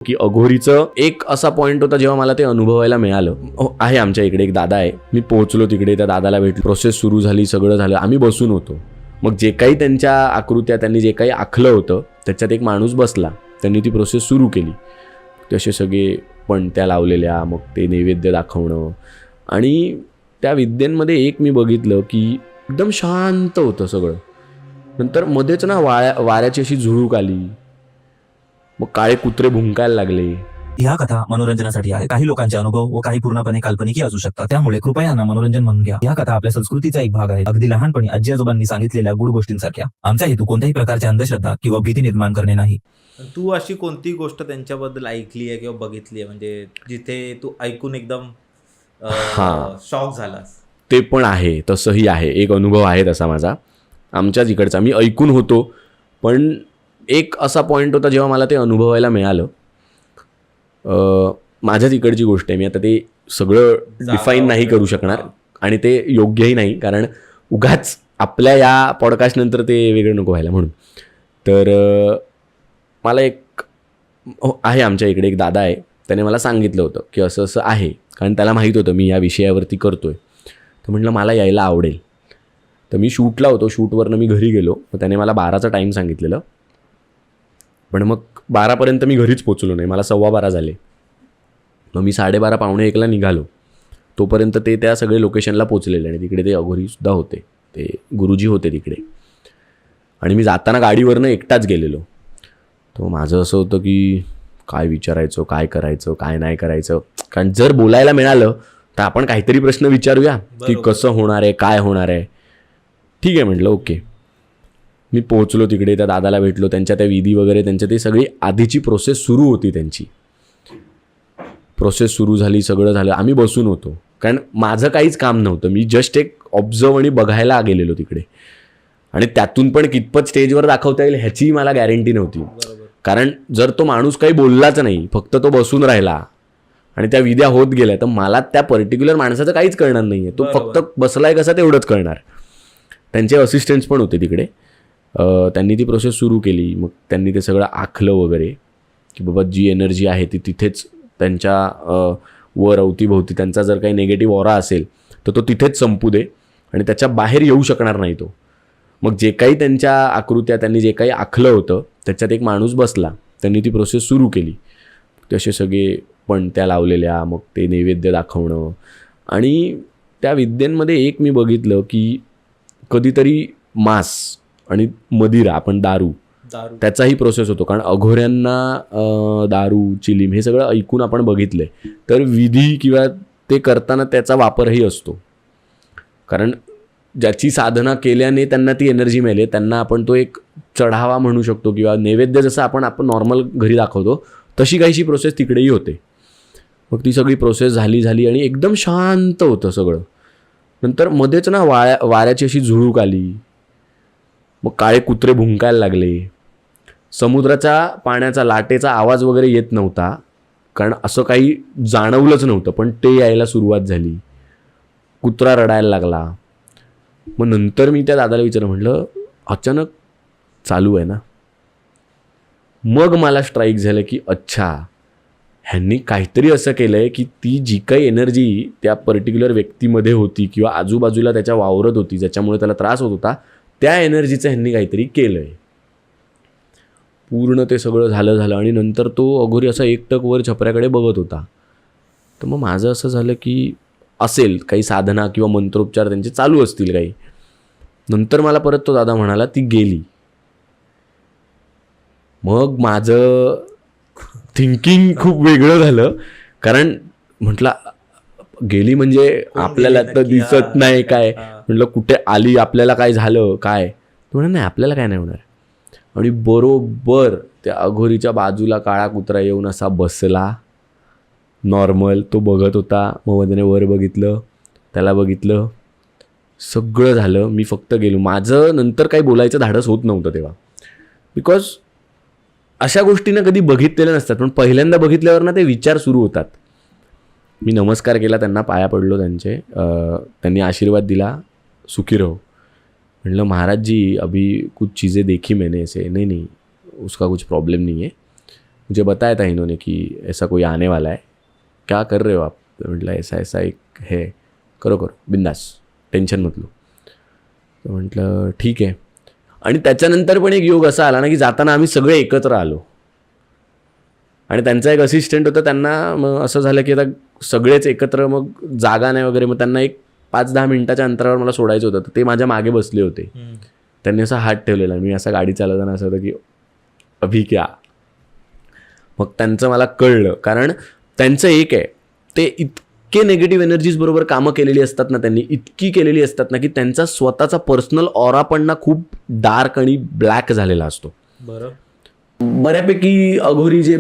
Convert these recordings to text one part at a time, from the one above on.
की अघोरीचं एक असा पॉईंट होता जेव्हा मला ते अनुभवायला मिळालं. आहे आमच्या इकडे एक दादा आहे, मी पोहोचलो तिकडे, त्या दादाला भेटलो, प्रोसेस सुरू झाली, सगळं झालं, आम्ही बसून होतो. मग जे काही त्यांच्या आकृत्या त्यांनी जे काही आखलं होतं त्याच्यात एक माणूस बसला, त्यांनी ती प्रोसेस सुरू केली. तसे सगळे पणत्या लावलेल्या, मग ते नैवेद्य दाखवणं, आणि त्या विद्यांमध्ये एक मी बघितलं की एकदम शांत होतं सगळं. नंतर मध्येच ना वाऱ्याची अशी झुळूक आली, मग काळे कुत्रे भुंकायला लागले. ह्या कथा मनोरंजनासाठी आहे. काही लोकांचे अनुभव व काही पूर्णपणे काल्पनिक असू शकतात, त्यामुळे कृपया यांना मनोरंजन म्हणून घ्या. या कथा आपल्या संस्कृतीचा एक भाग आहे, अगदी लहानपणी आजी आजोबांनी सांगितलेल्या गुड गोष्टींसारख्या. आमचा हेतू कोणत्याही प्रकारच्या अंधश्रद्धा किंवा भीती निर्माण करणे नाही. तू अशी कोणती गोष्ट त्यांच्याबद्दल ऐकली आहे किंवा बघितली आहे, म्हणजे जिथे तू ऐकून एकदम शॉक झालास? ते पण आहे, तसंही आहे. एक अनुभव आहे तसा माझा, आमच्याच इकडचा. मी ऐकून होतो, पण एक असा पॉईंट होता जेव्हा मला ते अनुभवायला मिळालं. माझ्याच इकडची गोष्ट आहे, मी आता ते सगळं डिफाईन नाही करू शकणार आणि ते योग्यही नाही, कारण उगाच आपल्या या पॉडकास्टनंतर ते वेगळं नको व्हायला म्हणून. तर मला एक आहे आमच्या इकडे एक दादा आहे, त्याने मला सांगितलं होतं की असं असं आहे, कारण त्याला माहीत होतं मी या विषयावरती करतो आहे. तर म्हटलं मला यायला आवडेल. तर मी शूटला होतो, शूटवरनं मी घरी गेलो, मग त्याने मला 12चा टाईम सांगितलेलं, पण मग 12पर्यंत मी घरीच पोचलो नाही, मला 12:15 झाले. मग मी 12:30 पावणे 1ला निघालो. तोपर्यंत ते त्या सगळे लोकेशनला पोचलेले आणि तिकडे ते अघोरीसुद्धा होते, ते गुरुजी होते तिकडे. आणि मी जाताना गाडीवरनं एकटाच गेलेलो. तर माझं असं होतं की काय विचारायचं, काय करायचं, काय नाही करायचं, कारण जर बोलायला मिळालं तर आपण काहीतरी प्रश्न विचारूया की कसं होणार आहे, काय होणार आहे. ठीक आहे म्हटलं, ओके. मी पोहोचलो तिकडे, त्या दादाला भेटलो, त्यांच्या त्या विधी वगैरे, त्यांच्या ते सगळी आधीची प्रोसेस सुरू होती. त्यांची प्रोसेस सुरू झाली, सगळं झालं, आम्ही बसून होतो, कारण माझं काहीच काम नव्हतं. मी जस्ट एक ऑब्झर्व आणि बघायला गेलेलो तिकडे. आणि त्यातून पण कितपत स्टेजवर दाखवता येईल ह्याची मला गॅरंटी नव्हती, कारण जर तो माणूस काही बोललाच नाही, फक्त तो बसून राहिला आणि त्या विद्या होत गेल्या, तर मला त्या पर्टिक्युलर माणसाचं काहीच कळणार नाही आहे. तो फक्त बसलाय कसा तेवढंच कळणार. त्यांचे असिस्टंट्स पण होते तिकडे. त्यांनी ती प्रोसेस सुरू केली. मग त्यांनी ते सगळं आखलं वगैरे की बाबा जी एनर्जी आहे ती तिथेच त्यांच्या वर अवतीभोवती, त्यांचा जर काही निगेटिव्ह ऑरा असेल तर तो तिथेच संपू दे आणि त्याच्या बाहेर येऊ शकणार नाही तो. मग जे काही त्यांच्या आकृत्या त्यांनी जे काही आखलं होतं त्याच्यात एक माणूस बसला, त्यांनी ती प्रोसेस सुरू केली. तसे सगळे पणत्या लावलेल्या, मग ते नैवेद्य दाखवणं, आणि त्या विद्यांमध्ये एक मी बघितलं की कधीतरी मांस आणि मदिरा, आपण दारू, त्याचाही प्रोसेस होतो. कारण अघोऱ्यांना दारू, चिलीम हे सगळं ऐकून आपण बघितलंय, तर विधी किंवा ते करताना त्याचा वापरही असतो. कारण ज्याची साधना केल्याने त्यांना ती एनर्जी मिळाली, त्यांना आपण तो एक चढावा म्हणू शकतो, किंवा नैवेद्य जसं आपण नॉर्मल घरी दाखवतो तशी काहीशी प्रोसेस तिकडेही होते. मग ती सगळी प्रोसेस झाली आणि एकदम शांत होतं सगळं. नंतर मध्येच ना वाऱ्याची अशी झुळूक आली, मग काळे कुत्रे भुंकायला लागले. समुद्राच्या पाण्याचा, लाटेचा आवाज वगैरे येत नव्हता, कारण असं काही जाणवलंच नव्हतं, पण ते यायला सुरुवात झाली. कुत्रा रडायला लागला. मग नंतर मी त्या दादाला विचारलं, म्हटलं अचानक चालू आहे ना. मग मला स्ट्राईक झालं की अच्छा, ह्यांनी काहीतरी असं केलं आहे की ती जी काही एनर्जी त्या पर्टिक्युलर व्यक्तीमध्ये होती किंवा आजूबाजूला त्याच्या वावरत होती, ज्याच्यामुळे त्याला त्रास होत होता, त्या एनर्जीचं ह्यांनी काहीतरी केलं आहे. पूर्ण ते सगळं झालं आणि नंतर तो अघोरी असा एकटक वर छपऱ्याकडे बघत होता. तर मग माझं असं झालं की असेल काही साधना किंवा मंत्रोपचार त्यांचे चालू असतील काही. नंतर मला परत तो दादा म्हणाला ती गेली. मग माझं थिंकिंग खूप वेगळं झालं, कारण म्हटलं गेली म्हणजे आपल्याला तर दिसत नाही काय. म्हटलं कुठे आली, आपल्याला काय झालं काय. म्हणून नाही, आपल्याला काय नाही होणार. आणि बरोबर त्या अघोरीच्या बाजूला काळा कुत्रा येऊन असा बसला नॉर्मल, तो बघत होता. मग त्याने वर बघितलं, त्याला बघितलं, सगळं झालं. मी फक्त गेलो. माझं नंतर काही बोलायचं धाडस होत नव्हतं तेव्हा, बिकॉज अशा गोष्टीनं कधी बघितलेल्या नसतात, पण पहिल्यांदा बघितल्यावर ना ते विचार सुरू होतात. मी नमस्कार केला त्यांना, पाया पडलो त्यांचे. त्यांनी आशीर्वाद दिला, सुखी रहो. म्हटलं महाराज जी अभी कुछ चीज़ें देखी मैंने ऐसे, नहीं उसका कुछ प्रॉब्लम नहीं है, मुझे बताया था इन्होंने कि ऐसा कोई आने वाला है, क्या कर रहे हो आप? तो म्हटलं ऐसा ऐसा एक है, करो करो बिंदास, टेन्शन मत लो. तर म्हटलं ठीक आहे. आणि त्याच्यानंतर पण एक योग असा आला ना की जाताना आम्ही सगळे एकत्र आलो. आणि त्यांचा एक असिस्टंट होता, त्यांना मग असं झालं की आता सगळेच एकत्र, मग जागा नाही वगैरे, मग त्यांना एक 5-10 मिनिटाच्या अंतरावर मला सोडायचं होतं. तर ते माझ्या मागे बसले होते. त्यांनी असा हात ठेवलेला, मी असा गाडी चालवताना असं होतं की अभि क्या. मग त्यांचं मला कळलं, कारण त्यांचं एक आहे, ते इतके निगेटिव्ह एनर्जीज बरोबर कामं केलेली असतात ना, त्यांनी इतकी केलेली असतात ना की त्यांचा स्वतःचा पर्सनल ऑरा पण ना खूप डार्क आणि ब्लॅक झालेला असतो. बऱ्यापैकी अघोरी जे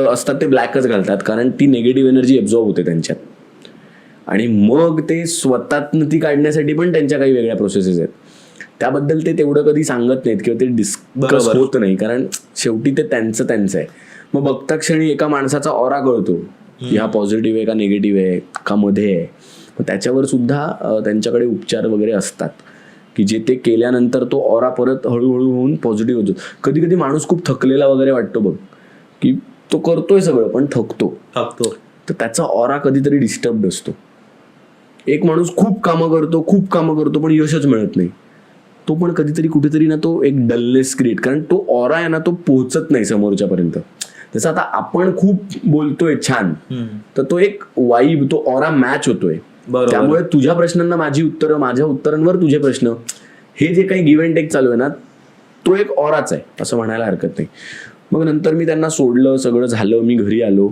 असतात ते ब्लॅकच घालतात, कारण ती निगेटिव्ह एनर्जी एब्झॉर्ब होते त्यांच्यात. आणि मग ते स्वतःतनं ती काढण्यासाठी पण त्यांच्या काही वेगळ्या प्रोसेसेस आहेत. त्याबद्दल ते तेवढं कधी सांगत नाहीत किंवा ते डिस्कस होत नाही, कारण शेवटी ते त्यांचं आहे. मग बघता क्षणी एका माणसाचा ऑरा कळतो की हा पॉझिटिव्ह आहे का निगेटिव्ह आहे का मध्ये आहे. मग त्याच्यावर सुद्धा त्यांच्याकडे उपचार वगैरे असतात की जे ते केल्यानंतर तो ऑरा परत हळूहळू होऊन पॉझिटिव्ह होतो. कधी कधी माणूस खूप थकलेला वगैरे वाटतो बघ, की तो करतोय सगळं पण थकतो, तर त्याचा ऑरा कधीतरी डिस्टर्ब असतो. एक माणूस खूप कामं करतो पण यशच मिळत नाही, तो पण कधीतरी कुठेतरी ना तो एक डलनेस क्रिएट, कारण तो ऑरा आहे ना तो पोहोचत नाही समोरच्यापर्यंत. जसं आता आपण खूप बोलतोय छान, तर तो एक वाईब, तो ऑरा मॅच होतोय. त्यामुळे तुझ्या प्रश्नांना माझी उत्तरं, माझ्या उत्तरांवर तुझे प्रश्न, हे जे काही गिव्ह अँड टेक चालू आहे ना, तो एक ऑराच आहे असं म्हणायला हरकत नाही. मग नंतर मी त्यांना सोडलं, सगळं झालं, मी घरी आलो.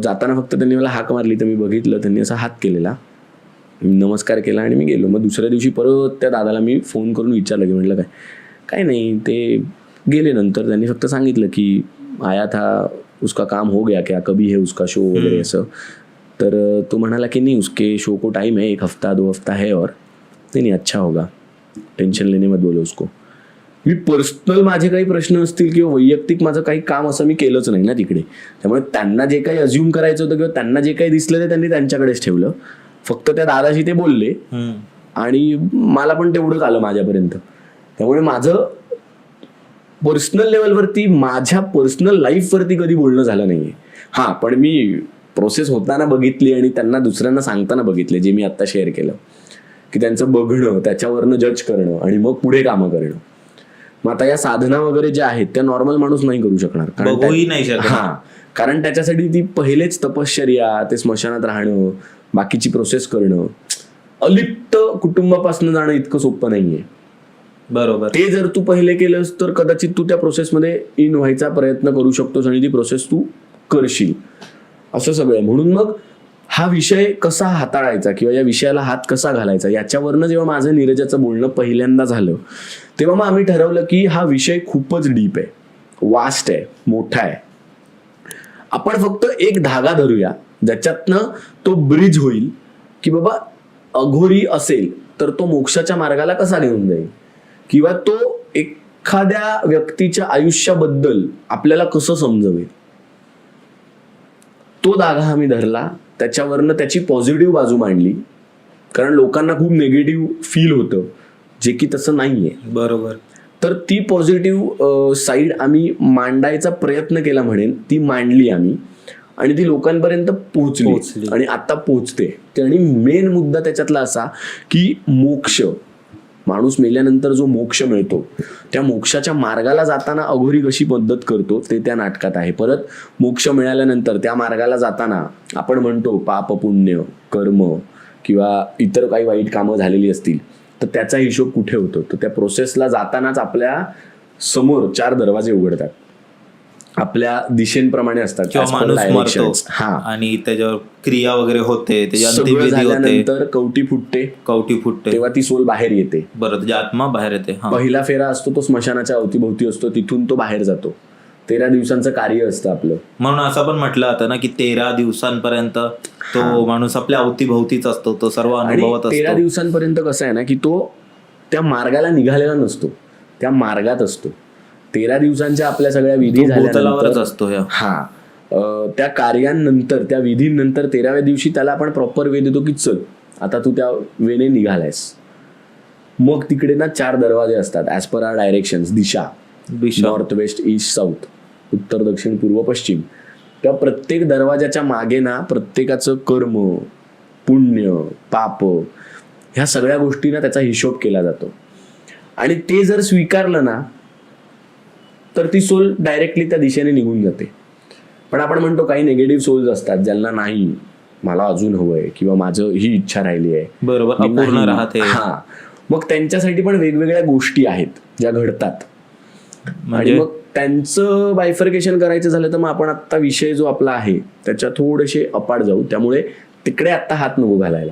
जाताना फक्त त्यांनी मला हाक मारली, तर मी बघितलं त्यांनी असा हात केलेला, नमस्कार केला आणि मी गेलो. मग दुसऱ्या दिवशी परत त्या दादाला मी फोन करून विचारलं की म्हटलं काय नाही. ते गेले. नंतर त्यांनी फक्त सांगितलं की आया था, उसका काम हो गया क्या, कभी है उसका शो वगैरे असं. तर तो म्हणाला की नहीं, उसके शो को टाइम है, 1 हफ्ता 2 हफ्ता है, और नहीं अच्छा होगा, टेन्शन लेने मत बोलो उसको. मी पर्सनल माझे काही प्रश्न असतील किंवा वैयक्तिक माझं काही काम असं मी केलंच नाही ना तिकडे. त्यामुळे त्यांना जे काही अज्युम करायचं होतं किंवा त्यांना जे काही दिसलं ते त्यांनी त्यांच्याकडेच ठेवलं. फक्त त्या दादाशी ते बोलले आणि मला पण तेवढंच आलं माझ्यापर्यंत. त्यामुळे माझं पर्सनल लेवलवरती, माझ्या पर्सनल लाईफवरती कधी बोलणं झालं नाहीये. हा, पण मी प्रोसेस होताना बघितली आणि त्यांना दुसऱ्यांना सांगताना बघितले, जे मी आता शेअर केलं, की त्यांचं बघणं, त्याच्यावरनं जज करणं आणि मग पुढे कामं करणं. मग आता या साधना वगैरे ज्या आहेत त्या नॉर्मल माणूस नाही करू शकणार, कारण त्याच्यासाठी ती पहिलेच तपश्चर्या, ते स्मशानात राहणं, बाकीची प्रोसेस करणं, अलिप्त कुटुंबापासून जाणं इतकं सोपं नाहीये. बरोबर. ते जर तू पहिले केलंस तर कदाचित तू त्या प्रोसेसमध्ये इन व्हायचा प्रयत्न करू शकतोस आणि ती प्रोसेस तू करशील, असं सगळं. म्हणून मग हा विषय कसा हाताळायचा किंवा या विषयाला हात कसा घालायचा, याच्यावरनं जेव्हा माझं नीरजाचं बोलणं पहिल्यांदा झालं, तेव्हा मग आम्ही ठरवलं की हा विषय खूपच डीप आहे, वास्ट आहे, मोठा आहे. आपण फक्त एक धागा धरूया ज्याच्यातनं तो ब्रिज होईल की बाबा अघोरी असेल तर तो मोक्षाच्या मार्गाला कसा घेऊन जाईल, किंवा तो एखाद्या व्यक्तीच्या आयुष्याबद्दल आपल्याला कसं समजवेल. तो धागा आम्ही धरला, त्याच्यावरनं त्याची पॉझिटिव्ह बाजू मांडली, कारण लोकांना खूप निगेटिव्ह फील होतं, जे की तसं नाहीये. बरोबर. तर ती पॉझिटिव्ह साईड आम्ही मांडायचा प्रयत्न केला, म्हणेन ती मांडली आम्ही, आणि ती लोकांपर्यंत पोहोचली आणि आता पोहोचते. आणि मेन मुद्दा त्याच्यातला असा की मोक्ष, माणूस मेल्यानंतर जो मोक्ष मिळतो, त्या मोक्षाच्या मार्गाला जाताना अघोरी कशी मदत करतो ते त्या नाटकात आहे. परत मोक्ष मिळाल्यानंतर त्या मार्गाला जाताना आपण म्हणतो पाप, पुण्य, कर्म किंवा इतर काही वाईट कामं झालेली असतील तर त्याचा हिशोब कुठे होतो. तर त्या प्रोसेसला जातानाच आपल्या समोर 4 दरवाजे उघडतात, आपल्या दिशेंप्रमाणे असतात, आणि त्याच्यावर क्रिया वगैरे होते, झाल्यानंतर कवटी फुटते, तेव्हा ती सोल बाहेर येते. बरं, म्हणजे आत्मा बाहेर येते. पहिला फेरा असतो तो स्मशानाच्या अवतीभोवती असतो, तिथून तो बाहेर जातो. 13 दिवसांचं कार्य असतं आपलं. म्हणून असं पण म्हटलं जातं ना की 13 दिवसांपर्यंत तो माणूस आपल्या अवतीभोवतीच असतो, तो सर्व अनुभवत असतो. 13 दिवसांपर्यंत कसं आहे ना की तो त्या मार्गाला निघालेला नसतो, त्या मार्गात असतो. 13 दिवसांच्या आपल्या सगळ्या विधी झाल्यानंतर असतो. त्या कार्यांनंतर, त्या विधींनंतर 13व्या दिवशी त्याला आपण प्रॉपर वे देतो की चल आता तू त्या वेने निघालायस. मग तिकडे ना 4 दरवाजे असतात ऍज पर आर डायरेक्शन्स, दिशा, नॉर्थ, वेस्ट, ईस्ट, साऊथ. उत्तर दक्षिण पूर्व पश्चिम, त्या प्रत्येक दरवाजाच्या मागे ना प्रत्येकाचं कर्म, पुण्य, पाप ह्या सगळ्या गोष्टींना त्याचा हिशोब केला जातो. आणि ते जर स्वीकारलं ना तर ती सोल डायरेक्टली त्या दिशेने निघून जाते. पण आपण म्हणतो काही निगेटिव्ह सोल्स असतात ज्यांना नाही, मला अजून हवंय किंवा माझं ही इच्छा राहिली आहे, बरोबर, मी अपूर्ण नाही. राहते. हा, मग त्यांच्यासाठी पण वेगवेगळ्या गोष्टी आहेत ज्या घडतात. आणि मग त्यांचं बायफर्केशन करायचं झालं तर मग आपण आता विषय जो आपला आहे त्याच्या थोडेसे अपाड जाऊ, त्यामुळे तिकडे आता हात नको घालायला.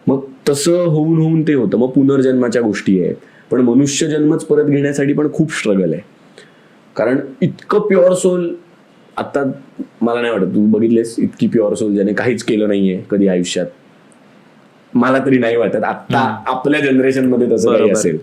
मग तसं होऊन होऊन ते होतं. मग पुनर्जन्माच्या गोष्टी आहेत, पण मनुष्य जन्मच परत घेण्यासाठी पण खूप स्ट्रगल आहे. कारण इतकं प्युअर सोल आता मला नाही वाटत तू बघितलेस इतकी प्युअर सोल ज्याने काहीच केलं नाहीये कधी आयुष्यात, मला तरी नाही वाटत आता आपल्या जनरेशन मध्ये तसं काही असेल.